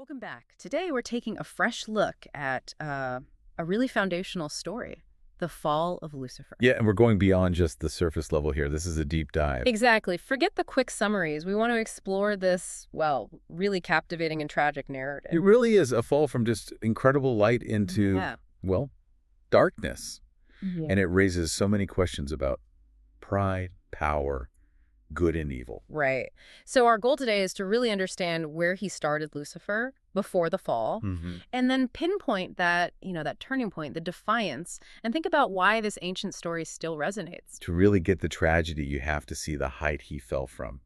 Welcome back. Today we're taking a fresh look at a really foundational story, the fall of Lucifer. Yeah, and we're going beyond just the surface level here. This is a deep dive. Exactly. Forget the quick summaries. We want to explore this, well, really captivating and tragic narrative. It really is a fall from just incredible light into, Yeah. well, darkness. Yeah. And it raises so many questions about pride, power, good and evil. Right. So our goal today is to really understand where he started Lucifer before the fall, and then pinpoint that, that turning point, the defiance, and think about why this ancient story still resonates. To really get the tragedy, you have to see the height he fell from.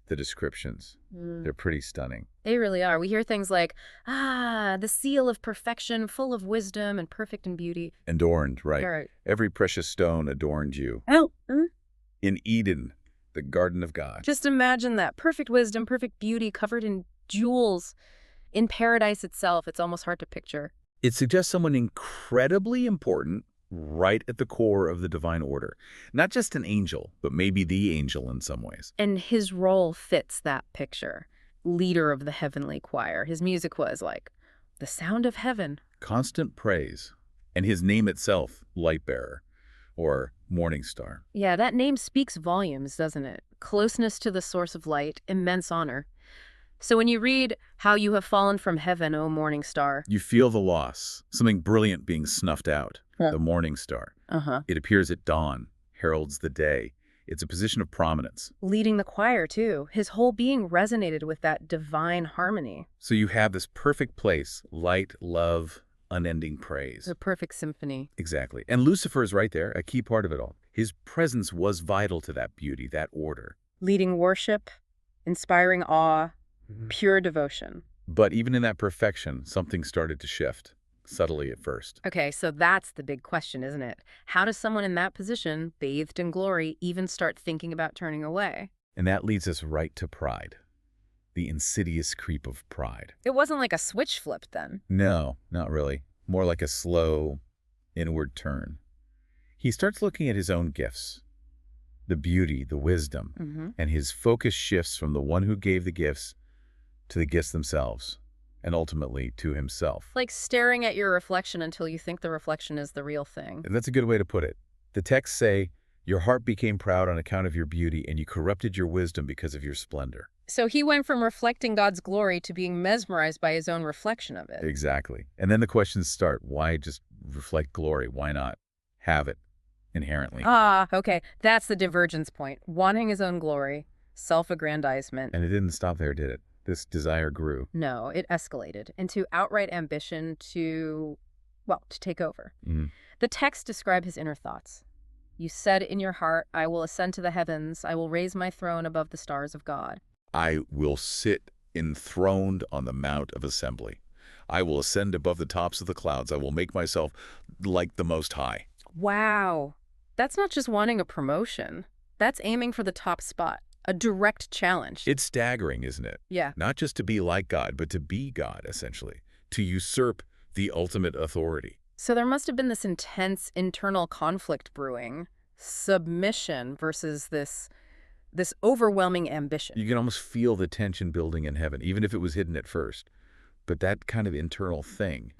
The descriptions, they're pretty stunning. They really are. We hear things like, the seal of perfection, full of wisdom and perfect in beauty. Adorned, right? Right. Every precious stone adorned you. Oh. In Eden, the garden of God. Just imagine that. Perfect wisdom, perfect beauty, covered in jewels. In paradise itself, it's almost hard to picture. It suggests someone incredibly important right at the core of the divine order. Not just an angel, but maybe the angel in some ways. And his role fits that picture. Leader of the heavenly choir. His music was like the sound of heaven. Constant praise. And his name itself, Lightbearer, or Morning Star. Yeah, that name speaks volumes, doesn't it? Closeness to the source of light, immense honor. So when you read, "How you have fallen from heaven, O morning star," You feel the loss, something brilliant being snuffed out, the Morning Star. It appears at dawn, heralds the day. It's a position of prominence. leading the choir too, his whole being resonated with that divine harmony, So you have this perfect place, light, love, unending praise. the perfect symphony. Exactly. And Lucifer is right there, a key part of it all. His presence was vital to that beauty, that order. Leading worship, inspiring awe, pure devotion. But even in that perfection, something started to shift, subtly at first. Okay, so that's the big question, isn't it? How does someone in that position, bathed in glory, even start thinking about turning away? And that leads us right to pride, the insidious creep of pride. It wasn't like a switch flipped then. No, not really. More like a slow, inward turn. He starts looking at his own gifts, the beauty, the wisdom, and his focus shifts from the one who gave the gifts to the gifts themselves, and ultimately to himself. Like staring at your reflection until you think the reflection is the real thing. And that's a good way to put it. The texts say, your heart became proud on account of your beauty, and you corrupted your wisdom because of your splendor. So he went from reflecting God's glory to being mesmerized by his own reflection of it. Exactly. And then the questions start. Why just reflect glory? Why not have it inherently? Okay. That's the divergence point. Wanting his own glory, self-aggrandizement. And it didn't stop there, did it? This desire grew. No, it escalated into outright ambition to take over. The texts describe his inner thoughts. You said in your heart, I will ascend to the heavens. I will raise my throne above the stars of God. I will sit enthroned on the Mount of Assembly. I will ascend above the tops of the clouds. I will make myself like the Most High. Wow. That's not just wanting a promotion. That's aiming for the top spot. A direct challenge. It's staggering, isn't it? Yeah. Not just to be like God, but to be God, essentially. To usurp the ultimate authority. So there must have been this intense internal conflict brewing. Submission versus this overwhelming ambition. You can almost feel the tension building in heaven, even if it was hidden at first. But that kind of internal thing,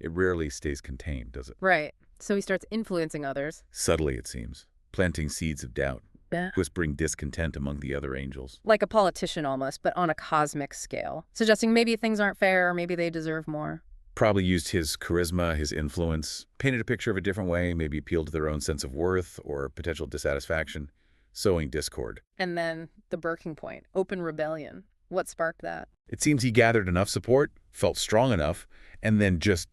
it rarely stays contained, does it? Right. So he starts influencing others. Subtly, it seems. Planting seeds of doubt. Yeah. Whispering discontent among the other angels. Like a politician almost, but on a cosmic scale. Suggesting maybe things aren't fair, or maybe they deserve more. Probably used his charisma, his influence, painted a picture of a different way, maybe appealed to their own sense of worth or potential dissatisfaction, sowing discord. And then the breaking point, open rebellion. What sparked that? It seems he gathered enough support, felt strong enough, and then just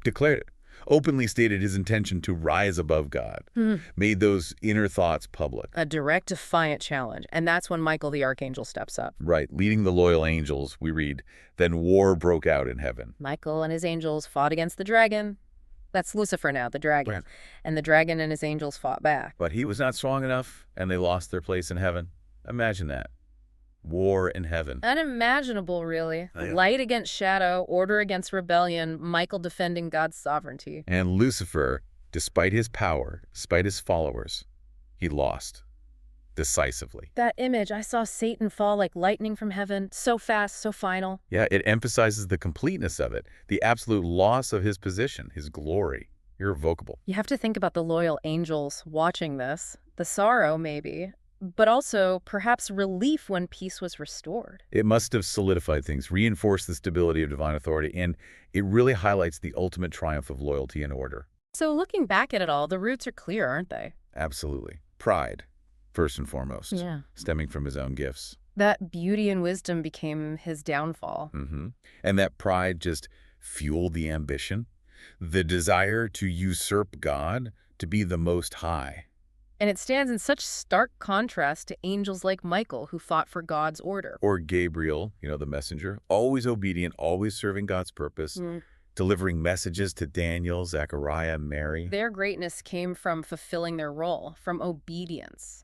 declared it. Openly stated his intention to rise above God, made those inner thoughts public. A direct, defiant challenge. And that's when Michael the Archangel steps up. Right, leading the loyal angels, we read, then war broke out in heaven. Michael and his angels fought against the dragon. That's Lucifer now, the dragon. Right. And the dragon and his angels fought back. But he was not strong enough, and they lost their place in heaven. Imagine that. War in heaven. Unimaginable, really. Yeah. Light against shadow, order against rebellion, Michael defending God's sovereignty. And Lucifer, despite his power, despite his followers, he lost. decisively. That image, I saw Satan fall like lightning from heaven, so fast, so final. Yeah, it emphasizes the completeness of it, the absolute loss of his position, his glory, irrevocable. You have to think about the loyal angels watching this, the sorrow maybe, but also perhaps relief when peace was restored. It must have solidified things, reinforced the stability of divine authority, and it really highlights the ultimate triumph of loyalty and order. So looking back at it all, the roots are clear, aren't they? Absolutely. Pride, first and foremost, Yeah. stemming from his own gifts. That beauty and wisdom became his downfall. And that pride just fueled the ambition, the desire to usurp God, to be the Most High. And it stands in such stark contrast to angels like Michael, who fought for God's order. Or Gabriel, the messenger, always obedient, always serving God's purpose, delivering messages to Daniel, Zechariah, Mary. Their greatness came from fulfilling their role, from obedience,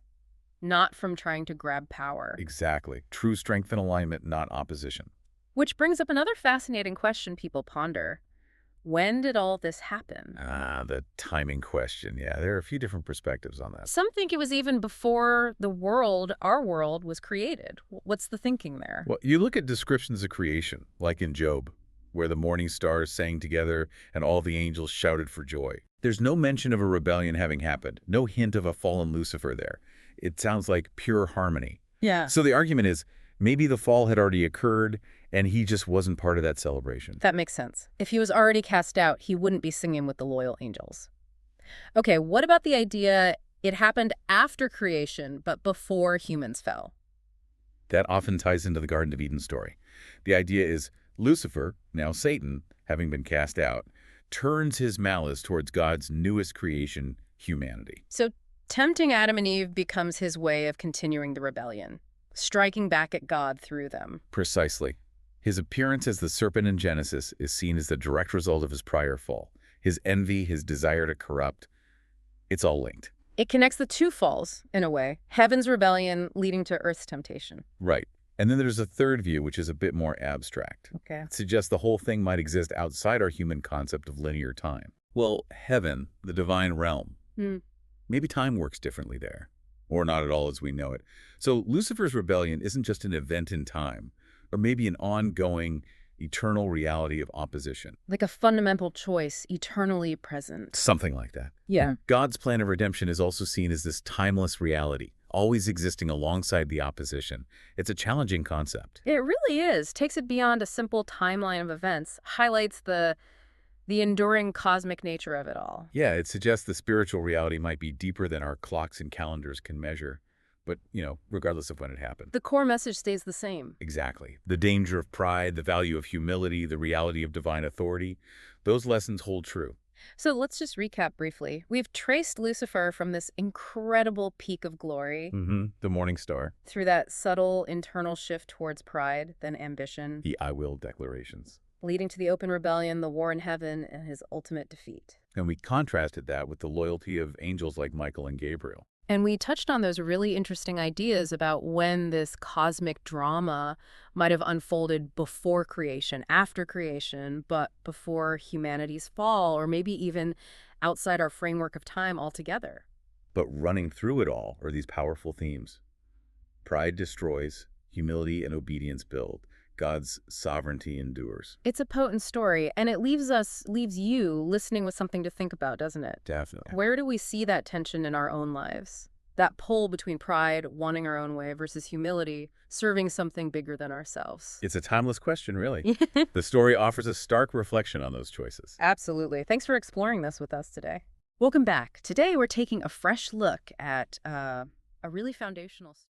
not from trying to grab power. Exactly. True strength and alignment, not opposition. Which brings up another fascinating question people ponder. When did all this happen? The timing question. Yeah, there are a few different perspectives on that. Some think it was even before the world, our world, was created. What's the thinking there? Well, you look at descriptions of creation, like in Job, where the morning stars sang together and all the angels shouted for joy. There's no mention of a rebellion having happened, no hint of a fallen Lucifer there. It sounds like pure harmony. Yeah. So the argument is, maybe the fall had already occurred, and he just wasn't part of that celebration. That makes sense. If he was already cast out, he wouldn't be singing with the loyal angels. Okay, what about the idea it happened after creation, but before humans fell? That often ties into the Garden of Eden story. The idea is Lucifer, now Satan, having been cast out, turns his malice towards God's newest creation, humanity. So tempting Adam and Eve becomes his way of continuing the rebellion, striking back at God through them. Precisely. His appearance as the serpent in Genesis is seen as the direct result of his prior fall. His envy, his desire to corrupt, it's all linked. It connects the two falls, in a way. Heaven's rebellion leading to Earth's temptation. Right. And then there's a third view, which is a bit more abstract. Okay. It suggests the whole thing might exist outside our human concept of linear time. Well, heaven, the divine realm, maybe time works differently there, or not at all as we know it. So Lucifer's rebellion isn't just an event in time, or maybe an ongoing, eternal reality of opposition. Like a fundamental choice, eternally present. Something like that. Yeah. God's plan of redemption is also seen as this timeless reality, always existing alongside the opposition. It's a challenging concept. It really is. Takes it beyond a simple timeline of events, highlights the enduring cosmic nature of it all. Yeah, it suggests the spiritual reality might be deeper than our clocks and calendars can measure. But, regardless of when it happened. The core message stays the same. Exactly. The danger of pride, the value of humility, the reality of divine authority, those lessons hold true. So let's just recap briefly. We've traced Lucifer from this incredible peak of glory. The morning star. Through that subtle internal shift towards pride, then ambition. The I will declarations. Leading to the open rebellion, the war in heaven, and his ultimate defeat. And we contrasted that with the loyalty of angels like Michael and Gabriel. And we touched on those really interesting ideas about when this cosmic drama might have unfolded before creation, after creation, but before humanity's fall, or maybe even outside our framework of time altogether. But running through it all are these powerful themes. Pride destroys, humility and obedience build. God's sovereignty endures. It's a potent story, and it leaves you listening with something to think about, doesn't it? Definitely. Where do we see that tension in our own lives? That pull between pride, wanting our own way, versus humility, serving something bigger than ourselves. It's a timeless question, really. The story offers a stark reflection on those choices. Absolutely. Thanks for exploring this with us today. Welcome back. Today we're taking a fresh look at a really foundational